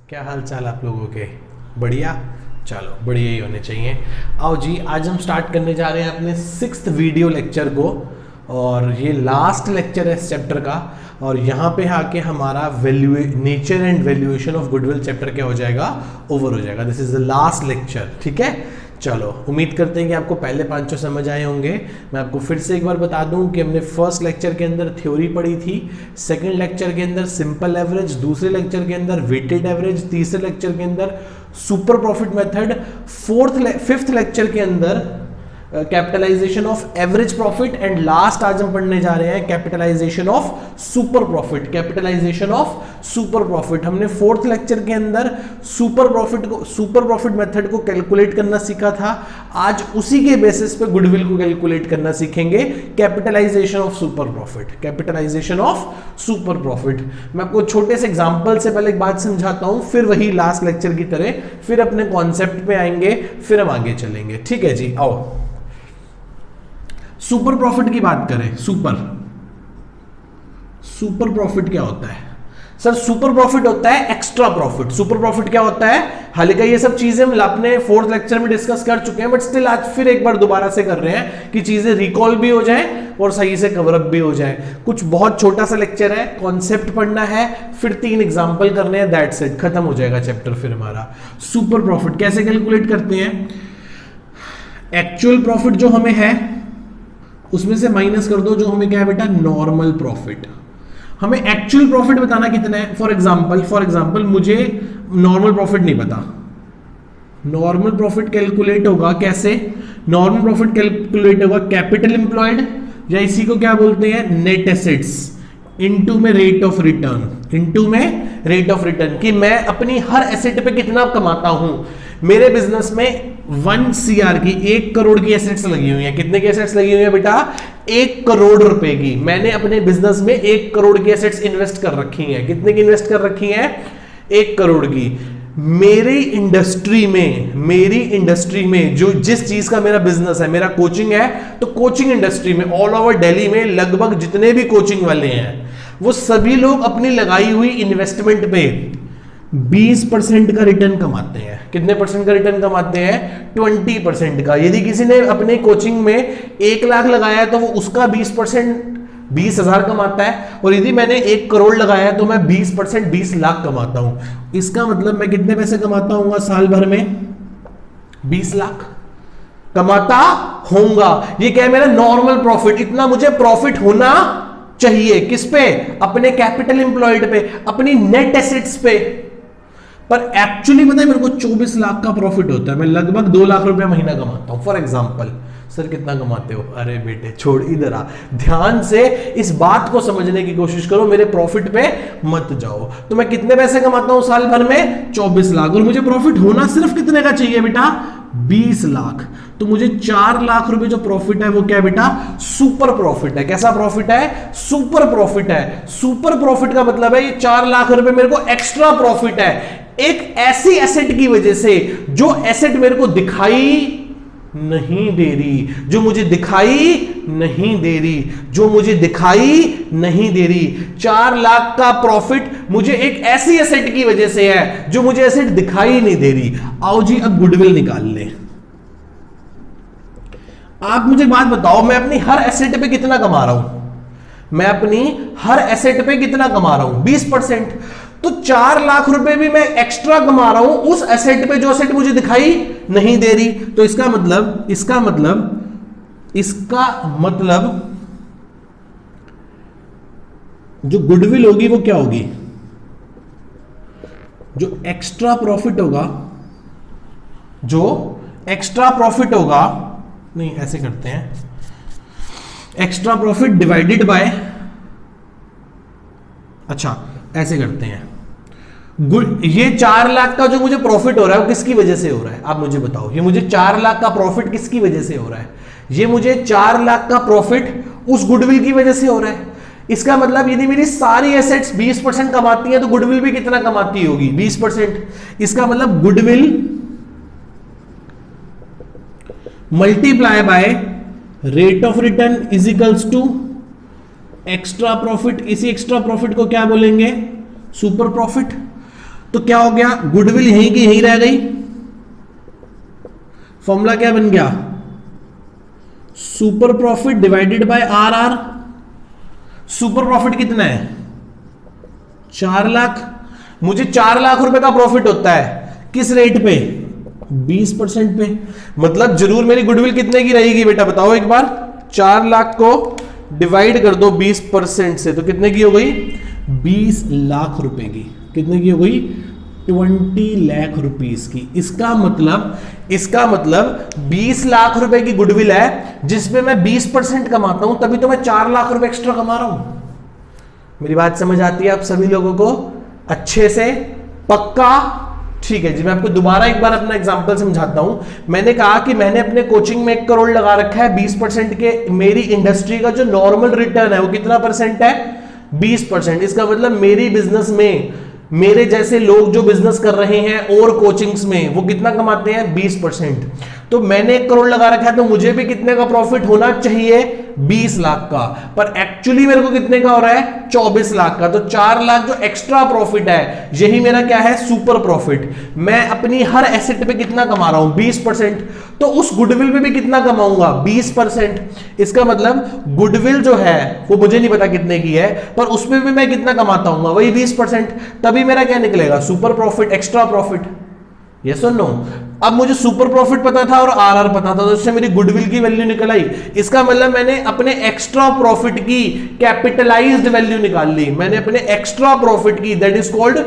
क्या हाल चाल आप लोगों के? बढ़िया। चलो बढ़िया ही होने चाहिए। आओ जी, आज हम स्टार्ट करने जा रहे हैं अपने 6th वीडियो लेक्चर को, और ये लास्ट लेक्चर है इस चैप्टर का। और यहाँ पे आके हमारा nature and valuation of goodwill chapter क्या हो जाएगा, ओवर हो जाएगा। This is the last lecture, ठीक है। चलो, उम्मीद करते हैं कि आपको पहले 5 समझ आए होंगे। मैं आपको फिर से एक बार बता दूं कि हमने फर्स्ट लेक्चर के अंदर थ्योरी पढ़ी थी, सेकंड लेक्चर के अंदर सिंपल एवरेज, दूसरे लेक्चर के अंदर वेटेड एवरेज, तीसरे लेक्चर के अंदर super profit method, fifth lecture के अंदर capitalisation of average profit, and last आज हम पढ़ने जा रहे हैं capitalisation of super profit. Capitalisation of super profit हमने फोर्थ लेक्चर के अंदर सुपर प्रॉफिट मेथड को कैलकुलेट करना सीखा था। आज उसी के बेसिस पे गुडविल को कैलकुलेट करना सीखेंगे, capitalisation of super profit. Capitalisation of super profit मैं आपको छोटे से एग्जांपल से पहले एक बात समझाता हूं, फिर वही लास्ट लेक्चर की तरह फिर अपने कॉन्सेप्ट पे आएंगे, फिर हम आगे चलेंगे। ठीक है जी, आओ सुपर प्रॉफिट की बात करें। सुपर प्रॉफिट क्या होता है सर? सुपर प्रॉफिट होता है एक्स्ट्रा प्रॉफिट। सुपर प्रॉफिट क्या होता है? हालांकि ये सब चीजें हम अपने फोर्थ लेक्चर में डिस्कस कर चुके हैं, बट स्टिल आज फिर एक बार दोबारा से कर रहे हैं कि चीजें रिकॉल भी हो जाए और सही से कवर अप भी हो जाए। कुछ बहुत छोटा सा लेक्चर है, कॉन्सेप्ट पढ़ना है, फिर 3 एग्जांपल करने हैं, दैट्स इट, खत्म हो जाएगा चैप्टर फिर हमारा। सुपर प्रॉफिट कैसे कैलकुलेट करते हैं? एक्चुअल प्रॉफिट जो हमें है उसमें से माइनस कर दो जो हमें क्या है बेटा, नॉर्मल प्रॉफिट। हमें एक्चुअल प्रॉफिट बताना कितना है। फॉर एग्जांपल मुझे नॉर्मल प्रॉफिट नहीं पता। नॉर्मल प्रॉफिट कैलकुलेट होगा कैसे? नॉर्मल प्रॉफिट कैलकुलेट होगा कैपिटल एम्प्लॉयड, या इसी को क्या बोलते हैं, नेट एसेट्स इनटू में रेट ऑफ रिटर्न, कि मैं अपनी हर एसेट पे कितना कमाता हूं। मेरे बिजनेस में 1 CR की 1 करोड़ की एसेट्स लगी हुई है। कितने की एसेट्स लगी हुई है बेटा? 1 करोड़ रुपए की। मैंने अपने बिजनेस में 1 करोड़ की एसेट्स इन्वेस्ट कर रखी हैं। कितने की इन्वेस्ट कर रखी हैं? 1 करोड़ की। मेरी इंडस्ट्री में जो जिस चीज का मेरा बिजनेस है, मेरा कोचिंग है, तो कोचिंग इंडस्ट्री में ऑल ओवर दिल्ली में लगभग जितने भी कोचिंग वाले हैं वो सभी लोग अपनी लगाई हुई इन्वेस्टमेंट पे 20% का रिटर्न कमाते हैं। कितने परसेंट का रिटर्न कमाते हैं? 20% का। यदि किसी ने अपने कोचिंग में 1 लाख लगाया है तो वो उसका 20% 20,000 कमाता है, और यदि मैंने 1 करोड़ लगाया है तो मैं 20% 20 लाख कमाता हूं। इसका मतलब मैं कितने पैसे कमाता हूँ साल भर में? 20 लाख कमाता होऊंगा। ये क्या है? मेरा नॉर्मल प्रॉफिट। इतना मुझे प्रॉफिट होना चाहिए। किस पे? अपने कैपिटल एम्प्लॉयड पे, अपनी नेट एसेट्स पे। पर एक्चुअली पता है मेरे को 24 लाख का प्रॉफिट होता है। मैं लगभग 2 लाख रुपया महीना कमाता हूं। फॉर एग्जांपल, सर कितना कमाते हो? अरे बेटे छोड़, इधर आ, ध्यान से इस बात को समझने की कोशिश करो, मेरे प्रॉफिट पे मत जाओ। तो मैं कितने पैसे कमाता हूं साल भर में? 24 लाख। और मुझे प्रॉफिट होना सिर्फ कितने का चाहिए बेटा? 20 लाख। तो मुझे 4 लाख रुपए जो प्रॉफिट है वो क्या है बेटा? सुपर प्रॉफिट है। कैसा प्रॉफिट है? सुपर प्रॉफिट है। सुपर प्रॉफिट का मतलब है ये 4 लाख रुपए मेरे को एक्स्ट्रा प्रॉफिट है, एक ऐसी एसेट की वजह से जो एसेट मेरे को दिखाई नहीं दे रही, जो मुझे दिखाई नहीं दे रही। 4 लाख का प्रॉफिट मुझे एक ऐसी एसेट की वजह से है जो मुझे एसेट दिखाई नहीं दे रही। आओ जी, अब गुडविल निकाल लें। आप मुझे बात बताओ, मैं अपनी हर एसेट पे कितना कमा रहा हूं? मैं अपनी हर एसेट पे कितना कमा रहा हूं? 20%। तो 4 लाख रुपए भी मैं एक्स्ट्रा कमा रहा हूं उस एसेट पे जो एसेट मुझे दिखाई नहीं दे रही। तो इसका मतलब जो गुडविल होगी वो क्या होगी? जो एक्स्ट्रा प्रॉफिट होगा, नहीं ऐसे करते हैं, एक्स्ट्रा प्रॉफिट डिवाइडेड बाय, अच्छा ऐसे करते हैं, ये 4 लाख का जो मुझे प्रॉफिट हो रहा है वो किसकी वजह से हो रहा है? आप मुझे बताओ, ये मुझे 4 लाख का प्रॉफिट किसकी वजह से हो रहा है? ये मुझे 4 लाख का प्रॉफिट उस गुडविल की वजह से हो रहा है। इसका मतलब यदि मेरी सारी एसेट्स 20% कमाती हैं तो गुडविल भी कितना कमाती होगी? 20%। इसका मतलब goodwill multiply by rate of return is equals to extra profit. इसी एक्स्ट्रा प्रॉफिट को क्या बोलेंगे? Super profit. तो क्या हो गया, गुडविल यहीं की यहीं रह गई। फॉर्मूला क्या बन गया, super profit divided by R R. Super profit कितना है, 4 लाख। मुझे 4 लाख रुपए का प्रॉफिट होता है, किस रेट पे, 20% पे। मतलब जरूर मेरी गुडविल कितने की रहेगी बेटा, बताओ एक बार। 4 लाख को डिवाइड कर दो 20% से, तो कितने की हो गई, 20 लाख रुपए की। कितने की हो गई, 20 लाख रुपीस की। इसका मतलब 20 लाख रुपए की गुडविल है जिसपे मैं 20% कमाता हूं, तभी तो मैं 4 लाख रुपए एक्स्ट्रा कमा रहा हूं। मेरी बात समझ आती है आप सभी लोगों को अच्छे से, पक्का? ठीक है जी, मैं आपको दोबारा एक बार अपना एग्जांपल समझाता हूं। मैंने कहा कि मैंने अपने कोचिंग में 1 करोड़ लगा रखा है, 20% के मेरी इंडस्ट्री का जो नॉर्मल रिटर्न है वो कितना परसेंट है, 20%। इसका मतलब मेरी बिजनेस में मेरे जैसे लोग जो बिजनेस कर रहे हैं और कोचिंग्स में, वो कितना कमाते हैं, 20%। तो मैंने 1 करोड़ लगा रखा है, तो मुझे भी कितने का प्रॉफिट होना चाहिए, 20 लाख का। पर एक्चुअली मेरे को कितने का हो रहा है, 24 लाख का। तो 4 लाख जो एक्स्ट्रा प्रॉफिट है, यही मेरा क्या है, सुपर प्रॉफिट। मैं अपनी हर एसेट पे कितना कमा रहा हूं, 20%। तो उस गुडविल पे भी कितना कमाऊंगा, 20%। इसका मतलब गुडविल जो है वो मुझे नहीं पता कितने की है, पर उसमें भी मैं कितना कमाता हूं, वही 20%। तभी मेरा क्या निकलेगा, super profit, extra profit. Yes और नो? अब मुझे सुपर प्रॉफिट पता था और आरआर पता था, तो इससे मेरी गुडविल की वैल्यू निकल आई। इसका मतलब मैंने अपने एक्स्ट्रा प्रॉफिट की कैपिटलाइज्ड वैल्यू निकाल ली। मैंने अपने एक्स्ट्रा प्रॉफिट की, that is called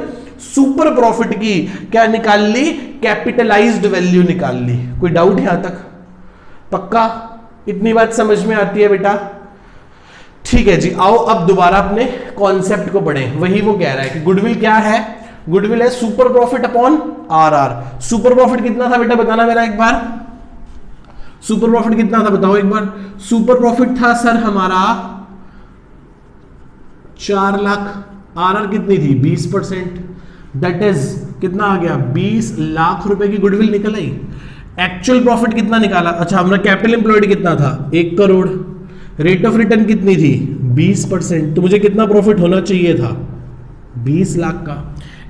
super profit की, क्या निकाल ली, कैपिटलाइज्ड वैल्यू निकाल ली। कोई डाउट यहां तक? पक्का इतनी बात समझ में आती है बेटा? ठीक है जी, आओ अब दोबारा अपने कॉन्सेप्ट को पढ़ें। वही वो कह रहा है कि गुडविल क्या है, गुडविल है super profit upon RR. Super profit कितना था बेटा, बताना मेरा एक बार। सुपर प्रॉफिट कितना था बताओ एक बार। सुपर प्रॉफिट था सर हमारा 4 लाख। आरआर कितनी थी, 20%। दैट इज कितना आ गया, 20 लाख रुपए की गुडविल निकल आई। एक्चुअल प्रॉफिट कितना निकाला, अच्छा हमारा कैपिटल एम्प्लॉयड कितना था, 1 करोड़। रेट ऑफ रिटर्न कितनी थी, 20%। तो मुझे कितना प्रॉफिट होना चाहिए था, 20 लाख का।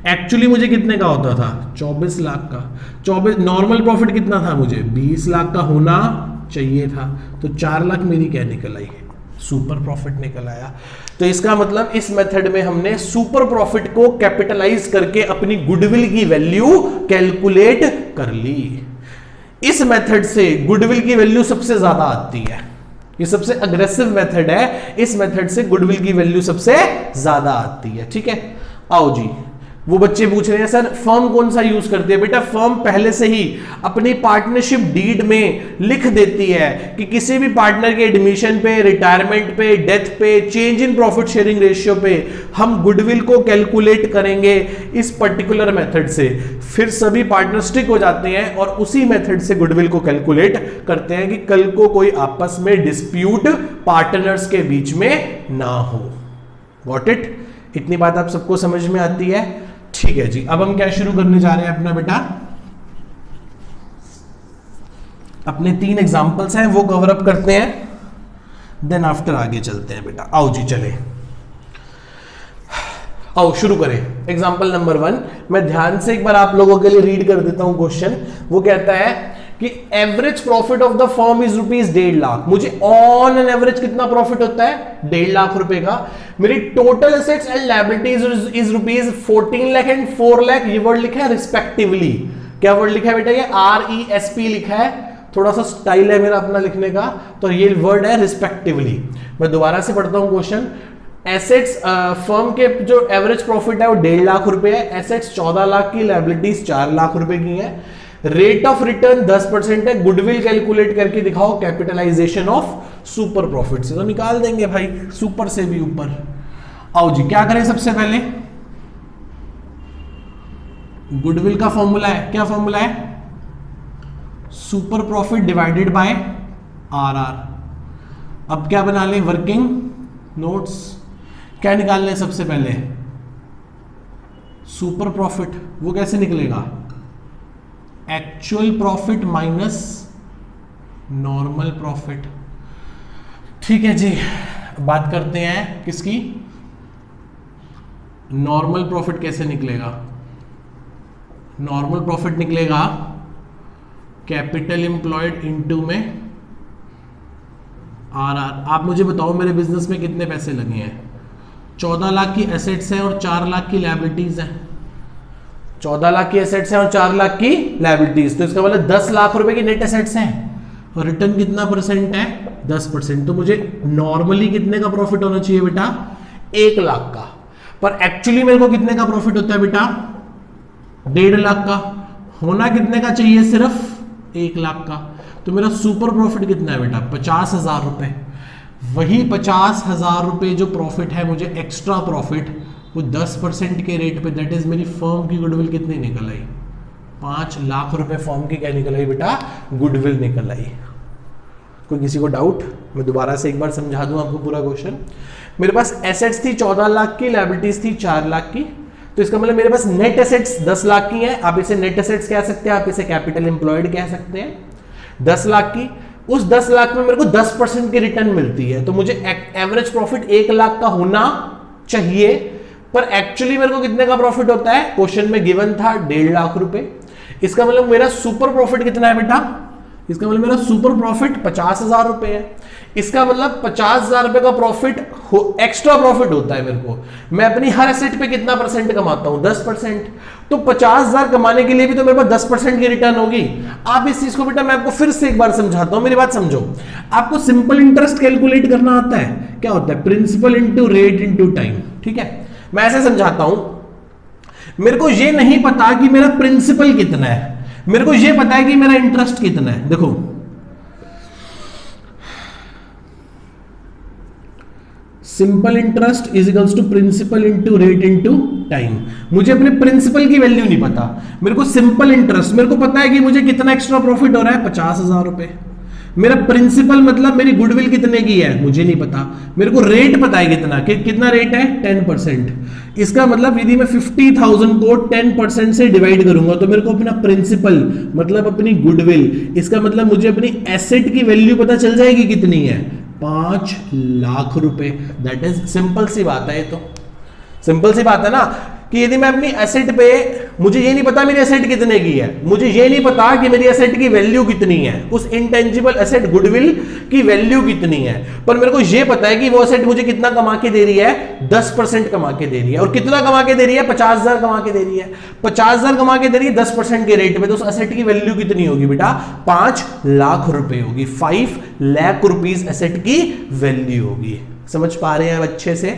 एक्चुअली मुझे कितने का होता था, 24 लाख का। 24 नॉर्मल प्रॉफिट कितना था, मुझे 20 लाख का होना चाहिए था। तो 4 लाख मेरी क्या निकल आई, सुपर प्रॉफिट निकल आया। तो इसका मतलब इस मेथड में हमने सुपर प्रॉफिट को कैपिटलाइज करके अपनी गुडविल की वैल्यू कैलकुलेट कर ली। इस मेथड से गुडविल की वैल्यू सबसे ज्यादा आती है, ये सबसे अग्रेसिव मेथड है। इस मेथड से गुडविल की वैल्यू सबसे ज्यादा आती है। ठीक है, आओ जी। वो बच्चे पूछ रहे हैं सर फर्म कौन सा यूज करती है। बेटा फर्म पहले से ही अपनी पार्टनरशिप डीड में लिख देती है कि किसी भी पार्टनर के एडमिशन पे, रिटायरमेंट पे, डेथ पे, change in profit sharing ratio पे हम गुडविल को कैलकुलेट करेंगे इस पर्टिकुलर मेथड से। फिर सभी पार्टनर स्टिक हो जाते हैं और उसी मेथड से गुडविल को कैलकुलेट करते हैं कि कल को कोई आपस में डिस्प्यूट पार्टनर्स के बीच में ना हो। Got it? इतनी बात आप सबको समझ में आती है? ठीक है जी, अब हम क्या शुरू करने जा रहे हैं अपना बेटा, अपने 3 एग्जांपल्स हैं वो कवर अप करते हैं, देन आफ्टर आगे चलते हैं बेटा। आओ जी चले, आओ शुरू करें। एग्जांपल नंबर 1 मैं ध्यान से एक बार आप लोगों के लिए रीड कर देता हूं क्वेश्चन। वो कहता है कि average profit of the firm is rupees 1.5 lakh. मुझे ऑन एन एवरेज कितना प्रॉफिट होता है, 1.5 लाख रुपए का। मेरी total assets and liabilities is rupees 14 lakh and 4 lakh. ये वर्ड लिखा है रिस्पेक्टिवली। क्या वर्ड लिखा है बेटा, ये RESP लिखा है। थोड़ा सा स्टाइल है मेरा अपना लिखने का, तो ये वर्ड है रिस्पेक्टिवली। मैं दोबारा से पढ़ता हूं क्वेश्चन। एसेट्स फर्म के जो एवरेज प्रॉफिट है वो 1.5 लाख रुपए है। एसेट्स 14 लाख की, लायबिलिटीज 4 लाख रुपए की है। रेट ऑफ रिटर्न 10% है। गुडविल कैलकुलेट करके दिखाओ कैपिटलाइजेशन ऑफ सुपर प्रॉफिट से। तो निकाल देंगे भाई सुपर से भी ऊपर। आओ जी, क्या करें सबसे पहले, गुडविल का फॉर्मूला है, क्या फॉर्मूला है, super profit divided bye RR. अब क्या बना लें, वर्किंग नोट्स। क्या निकाल लें सबसे पहले, सुपर प्रॉफिट। वो कैसे निकलेगा, actual profit minus normal profit. ठीक है जी, बात करते हैं किसकी, नॉर्मल प्रॉफिट कैसे निकलेगा। नॉर्मल प्रॉफिट निकलेगा कैपिटल एम्प्लॉयड इनटू में आरआर। आप मुझे बताओ मेरे बिजनेस में कितने पैसे लगे हैं? 14 लाख की एसेट्स हैं और 4 लाख की लायबिलिटीज हैं। 14 लाख की एसेट्स हैं और 4 लाख की लायबिलिटीज, तो इसका मतलब 10 लाख रुपए की नेट एसेट्स हैं और रिटर्न कितना परसेंट है? 10%। तो मुझे नॉर्मली कितने का प्रॉफिट होना चाहिए बेटा? 1 लाख का, पर एक्चुअली मेरे को कितने का प्रॉफिट होता है बेटा? 1.5 लाख का। होना कितने का चाहिए? सिर्फ 1 लाख का। तो मेरा सुपर प्रॉफिट कितना है बेटा? 50,000 रुपए। वही 50,000 रुपए जो प्रॉफिट है मुझे एक्स्ट्रा प्रॉफिट, वो 10% के रेट पे, दैट इज मेरी फर्म की गुडविल कितनी निकल आई? 5 लाख रुपए फर्म की क्या निकल आई बेटा? गुडविल निकल आई। कोई किसी को डाउट? मैं दोबारा से एक बार समझा दूं आपको पूरा क्वेश्चन। मेरे पास एसेट्स थी 14 लाख की, लायबिलिटीज थी 4 लाख की, तो इसका मतलब मेरे पास नेट एसेट्स 10 लाख की है। आप इसे नेट एसेट्स कह सकते हैं, आप इसे कैपिटल एम्प्लॉयड कह सकते हैं। 10 लाख की, उस 10 लाख में मेरे को 10% की रिटर्न मिलती है, तो मुझे एवरेज प्रॉफिट 1 लाख का होना चाहिए, पर एक्चुअली मेरे को कितने का प्रॉफिट होता है? क्वेश्चन में गिवन था 1.5 लाख रुपए। इसका मतलब मेरा सुपर प्रॉफिट कितना है बेटा? इसका मतलब मेरा सुपर प्रॉफिट 50,000 रुपए है। इसका मतलब 50,000 रुपए का प्रॉफिट एक्स्ट्रा प्रॉफिट होता है मेरे को। मैं अपनी हर एसेट पे कितना परसेंट कमाता हूं? 10%। तो 50,000 कमाने के लिए भी तो मेरे पास 10% की रिटर्न होगी। आप इस चीज को बेटा मैं आपको फिर से एक बार समझाता हूं, मेरी बात समझो। आपको सिंपल इंटरेस्ट कैलकुलेट करना आता है? क्या होता है? Principal into rate into time. ठीक है, मैं ऐसे समझाता हूं। मेरे को ये नहीं पता कि मेरा प्रिंसिपल कितना है, मेरे को ये पता है कि मेरा इंटरेस्ट कितना है। देखो, simple interest is equals to principal into rate into time. मुझे अपने प्रिंसिपल की वैल्यू नहीं पता, मेरे को सिंपल इंटरेस्ट, मेरे को पता है कि मुझे कितना एक्स्ट्रा प्रॉफिट हो रहा है? 50,000 रुपए। मेरा प्रिंसिपल मतलब मेरी गुडविल कितने की है? मुझे नहीं पता। मेरे को रेट पता है कितना, कितना रेट है? 10%। इसका मतलब यदि मैं 50,000 को 10% से डिवाइड करूंगा तो मेरे को अपना प्रिंसिपल मतलब अपनी गुडविल, इसका मतलब मुझे अपनी एसेट की वैल्यू पता चल जाएगी कितनी है? 5 लाख रुपए। दैट इज सिंपल सी बात है। ये तो सिंपल सी बात है ना, कि यदि मैं अपनी एसेट पे, मुझे ये नहीं पता मेरी एसेट कितने की है, मुझे ये नहीं पता कि मेरी एसेट की वैल्यू कितनी है, उस इंटेंजिबल एसेट गुडविल की वैल्यू कितनी है, पर मेरे को ये पता है कि वो एसेट मुझे कितना कमा के दे रही है? 10% कमा के दे रही है। और कितना कमा के दे रही है? 50,000 कमा के दे रही है। 50,000 कमा के दे रही है 10% के रेट पे, तो उस एसेट की वैल्यू कितनी होगी बेटा? 5 लाख रुपए होगी। 5 लाख रुपीज एसेट की वैल्यू होगी। समझ पा रहे हैं अच्छे से?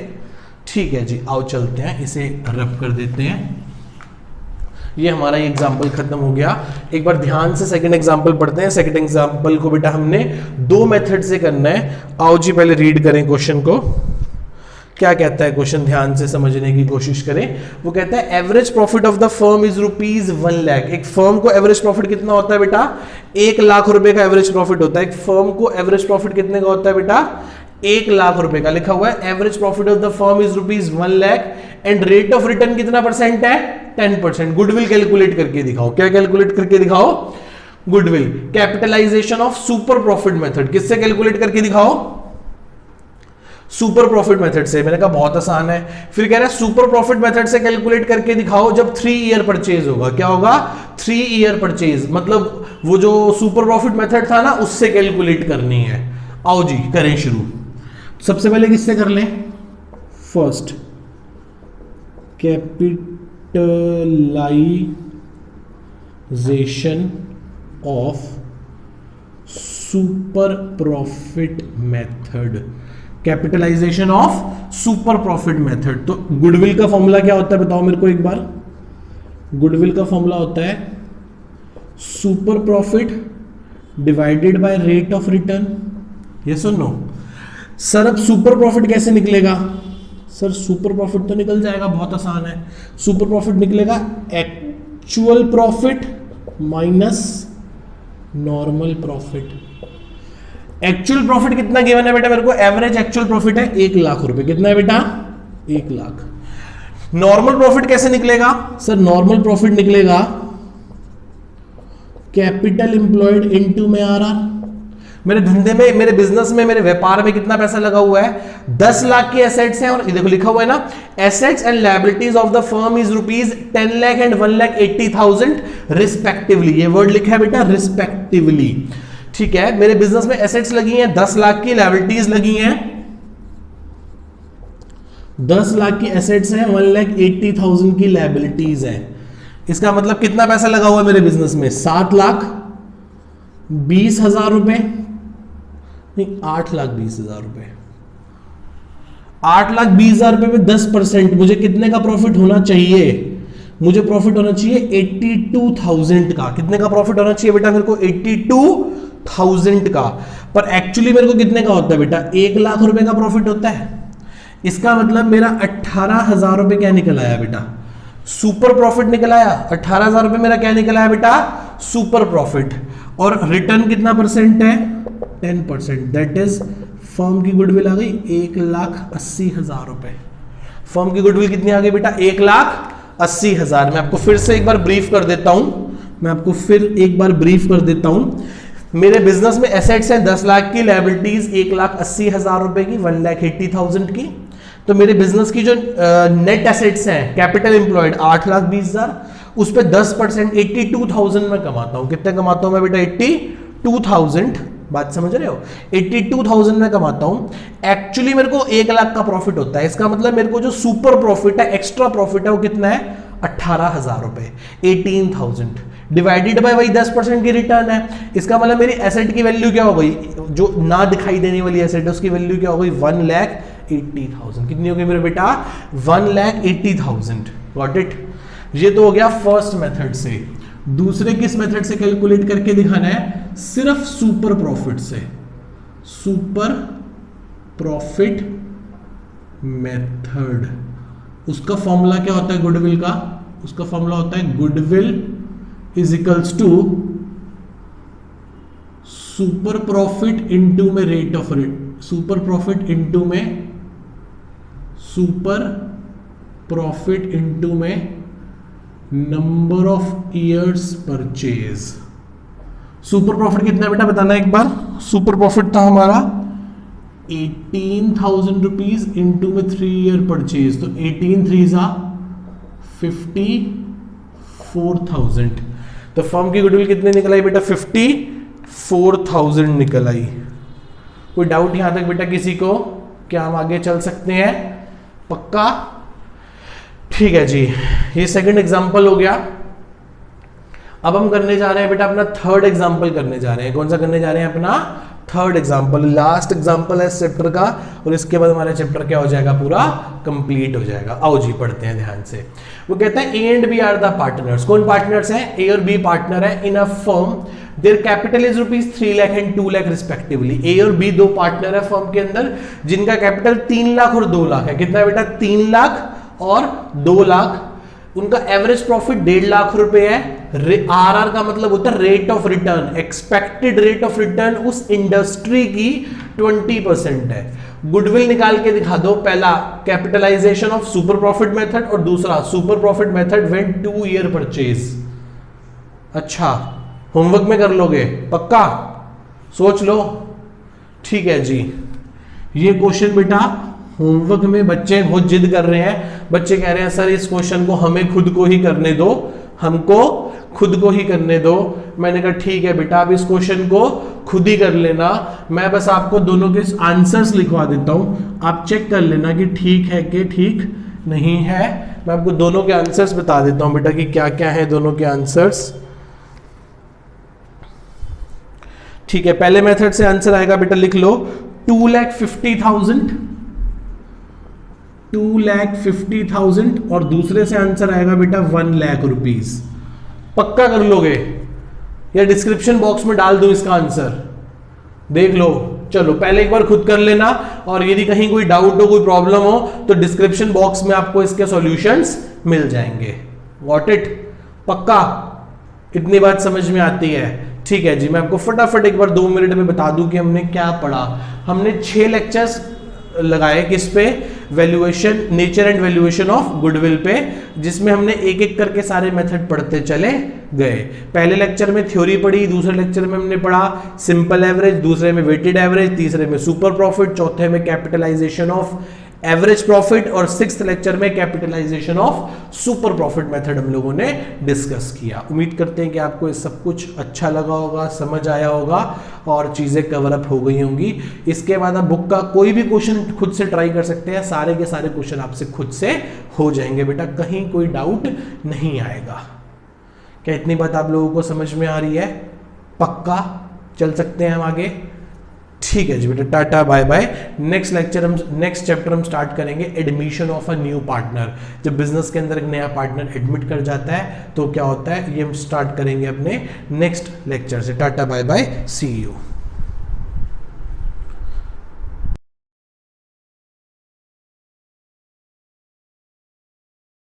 ठीक है जी, आओ चलते हैं, इसे रब कर देते हैं। ये हमारा ये एग्जाम्पल खत्म हो गया। एक बार ध्यान से सेकंड एग्जाम्पल पढ़ते हैं। सेकंड एग्जाम्पल को बेटा हमने 2 मेथड से करना है। आओ जी पहले रीड करें क्वेश्चन को। क्या कहता है क्वेश्चन? ध्यान से समझने की कोशिश करें। वो कहता है average profit of the firm is ₹1 lakh. एक फर्म को एवरेज प्रॉफिट कितना होता है बेटा? 1 लाख रुपए का एवरेज प्रॉफिट होता है। एक फर्म को एवरेज प्रॉफिट कितने का होता है बेटा? 1 लाख रुपए का। लिखा हुआ है average profit of the firm is ₹1 lakh and rate of return कितना परसेंट है? 10%। गुडविल कैलकुलेट करके दिखाओ। क्या कैलकुलेट करके दिखाओ? Goodwill. Capitalisation of super profit method, किससे कैलकुलेट करके दिखाओ? सुपर प्रॉफिट मेथड से। मैंने कहा बहुत आसान है। फिर कह रहा है सुपर प्रॉफिट मेथड से कैलकुलेट करके दिखाओ जब 3 ईयर परचेज होगा। क्या होगा? 3 ईयर परचेज, मतलब वो जो सुपर प्रॉफिट मेथड था ना, उससे कैलकुलेट करनी है। आओ जी करें शुरू। सबसे पहले किससे कर लें? First capitalisation of super profit method. Capitalisation of super profit method. तो गुडविल का फॉर्मूला क्या होता है बताओ मेरे को एक बार। गुडविल का फॉर्मूला होता है super profit divided bye rate of return. Yes और नो? सर अब सुपर प्रॉफिट कैसे निकलेगा? सर सुपर प्रॉफिट तो निकल जाएगा, बहुत आसान है। सुपर प्रॉफिट निकलेगा actual profit minus normal profit. Actual profit कितना गिवन है बेटा मेरे को? एवरेज एक्चुअल प्रॉफिट है 1 लाख रुपए। कितना है बेटा? 1 लाख। नॉर्मल प्रॉफिट कैसे निकलेगा? सर नॉर्मल प्रॉफिट निकलेगा कैपिटल एम्प्लॉयड इनटू में आरआर। मेरे धंधे में, मेरे बिजनेस में, मेरे व्यापार में कितना पैसा लगा हुआ है? 10 लाख की एसेट्स हैं, और देखो लिखा हुआ है ना, assets and liabilities of the firm is rupees 10 lakh and 1,80,000 respectively. ये वर्ड लिखा है बेटा रिस्पेक्टिवली, ठीक है। मेरे बिजनेस में एसेट्स लगी हैं 10 लाख की, लायबिलिटीज लगी हैं 10 लाख की एसेट्स हैं, 1,80,000 की लायबिलिटीज हैं। इसका मतलब कितना पैसा लगा हुआ है मेरे बिजनेस में? 7,20,000 रुपए, नहीं 8,20,000 रुपए। 8,20,000 रुपए में 10% मुझे कितने का प्रॉफिट होना चाहिए? मुझे प्रॉफिट होना चाहिए 82,000 का। कितने का प्रॉफिट होना चाहिए बेटा मेरे को? 82,000 का। पर एक्चुअली मेरे को कितने का होता है बेटा? 1 लाख रुपए का प्रॉफिट होता है। इसका मतलब मेरा 18,000 रुपए क्या निकल आया बेटा? सुपर प्रॉफिट निकल आया। 18,000 रुपए मेरा क्या निकल आया बेटा? Super profit. और रिटर्न कितना परसेंट है? 10%। दैट इज फर्म की गुडविल आ गई 1,80,000 रुपए। फर्म की गुडविल कितनी आ गई बेटा? 1,80,000। मैं आपको फिर से एक बार ब्रीफ कर देता हूं, मेरे बिजनेस में एसेट्स हैं 10 लाख की, लायबिलिटीज 1,80,000 रुपए की, 1,80,000 की। तो मेरे बिजनेस की जो नेट एसेट्स हैं, कैपिटल एम्प्लॉयड 8,20,000, उस पे 10% 82,000 में कमाता हूं। कितने कमाता हूं मैं बेटा? 82,000। बात समझ रहे हो? 82,000 में कमाता हूं। एक्चुअली मेरे को 1 लाख का प्रॉफिट होता है। इसका मतलब मेरे को जो सुपर प्रॉफिट है, एक्स्ट्रा प्रॉफिट है, वो कितना है? 18,000 रुपए, 18,000 डिवाइडेड बाय वही 10% की रिटर्न है। इसका मतलब मेरी एसेट की वैल्यू क्या हो गई? जो ना दिखाई देने वाली एसेट है उसकी वैल्यू क्या हो गई? 1,80,000। कितनी हो गई मेरे बेटा? 1,80,000। Got it? ये तो हो गया फर्स्ट मेथड से। दूसरे किस मेथड से कैलकुलेट करके दिखाना है? सिर्फ सुपर प्रॉफिट से। सुपर प्रॉफिट मेथड, उसका फॉर्मूला क्या होता है गुडविल का? उसका फॉर्मूला होता है goodwill is equals to super profit into में rate of return, super profit into में, सुपर प्रॉफिट इनटू में number of years purchase. Super profit कितना बेटा बताना एक बार? सुपर प्रॉफिट था हमारा 18,000 रुपीज इंटू में 3 ईयर परचेज, तो 18 3 54,000। तो फर्म की गुडविल कितनी निकल आई बेटा? 54,000 निकल आई। कोई डाउट यहां तक बेटा किसी को? क्या हम आगे चल सकते हैं? पक्का? ठीक है जी, ये सेकंड एग्जांपल हो गया। अब हम करने जा रहे हैं बेटा अपना थर्ड एग्जांपल करने जा रहे हैं। कौन सा करने जा रहे हैं? अपना थर्ड एग्जांपल। लास्ट एग्जांपल है इस चैप्टर का, और इसके बाद हमारा चैप्टर क्या हो जाएगा? पूरा कंप्लीट हो जाएगा। आओ जी पढ़ते हैं ध्यान से। वो कहता है A and B are the partners. कौन पार्टनर्स हैं? ए और बी पार्टनर है in a firm. Their capital is rupees 3 lakh and 2 lakh respectively. A और बी दो पार्टनर है फर्म के अंदर, जिनका कैपिटल 3 लाख और 2 लाख है। कितना है बेटा? 3 लाख और 2 लाख। उनका एवरेज प्रॉफिट 1.5 लाख रुपए है। आरआर का मतलब होता है rate of return, expected rate of return उस इंडस्ट्री की 20% है। गुडविल निकाल के दिखा दो। पहला capitalisation of super profit method, और दूसरा super profit method when 2 year purchase. अच्छा, होमवर्क में कर लोगे? पक्का? सोच लो। ठीक है जी, ये क्वेश्चन बेटा होमवर्क में बच्चे बहुत जिद कर रहे हैं। बच्चे कह रहे हैं सर इस क्वेश्चन को हमें खुद को ही करने दो, हमको खुद को ही करने दो। मैंने कहा ठीक है बेटा, आप इस क्वेश्चन को खुद ही कर लेना, मैं बस आपको दोनों के आंसर्स लिखवा देता हूं, आप चेक कर लेना कि ठीक है कि ठीक नहीं है। मैं आपको दोनों के आंसर्स बता देता हूं बेटा कि क्या क्या है दोनों के आंसर्स। ठीक है, पहले मेथड से आंसर आएगा बेटा, लिख लो 2,50,000, 2,50,000, और दूसरे से आंसर आएगा बेटा 1 लाख रुपीज। पक्का कर लोगे या डिस्क्रिप्शन बॉक्स में डाल दूं इसका आंसर? देख लो। चलो पहले एक बार खुद कर लेना, और यदि कहीं कोई डाउट हो, कोई प्रॉब्लम हो, तो डिस्क्रिप्शन बॉक्स में आपको इसके सॉल्यूशंस मिल जाएंगे। Got it? पक्का? इतनी बात समझ में आती है? ठीक है जी, मैं आपको फटाफट एक बार 2 मिनट में बता दूं कि हमने क्या पढ़ा। हमने 6 लेक्चर्स लगाए किस पे, valuation, nature and valuation of goodwill पे, जिसमें हमने एक एक करके सारे मेथड पढ़ते चले गए। पहले लेक्चर में थ्योरी पढ़ी, दूसरे लेक्चर में हमने पढ़ा सिंपल एवरेज, दूसरे में वेटेड एवरेज, तीसरे में सुपर प्रॉफिट, चौथे में कैपिटलाइजेशन ऑफ एवरेज प्रॉफिट और सिक्स्थ लेक्चर में capitalisation of super profit method हम लोगों ने डिस्कस किया। उम्मीद करते हैं कि आपको ये सब कुछ अच्छा लगा होगा, समझ आया होगा और चीजें कवर अप हो गई होंगी। इसके बाद आप बुक का कोई भी क्वेश्चन खुद से ट्राई कर सकते हैं, सारे के सारे क्वेश्चन आपसे खुद से हो जाएंगे बेटा, कहीं कोई डाउट नहीं आएगा। क्या इतनी बात आप लोगों को समझ में आ रही है? पक्का चल सकते हैं हम आगे? ठीक है जी बेटा, tata bye bye. Next chapter हम स्टार्ट करेंगे admission of a new partner. जब बिजनेस के अंदर एक नया पार्टनर एडमिट कर जाता है तो क्या होता है, ये हम स्टार्ट करेंगे अपने नेक्स्ट लेक्चर से। Tata bye bye, see you.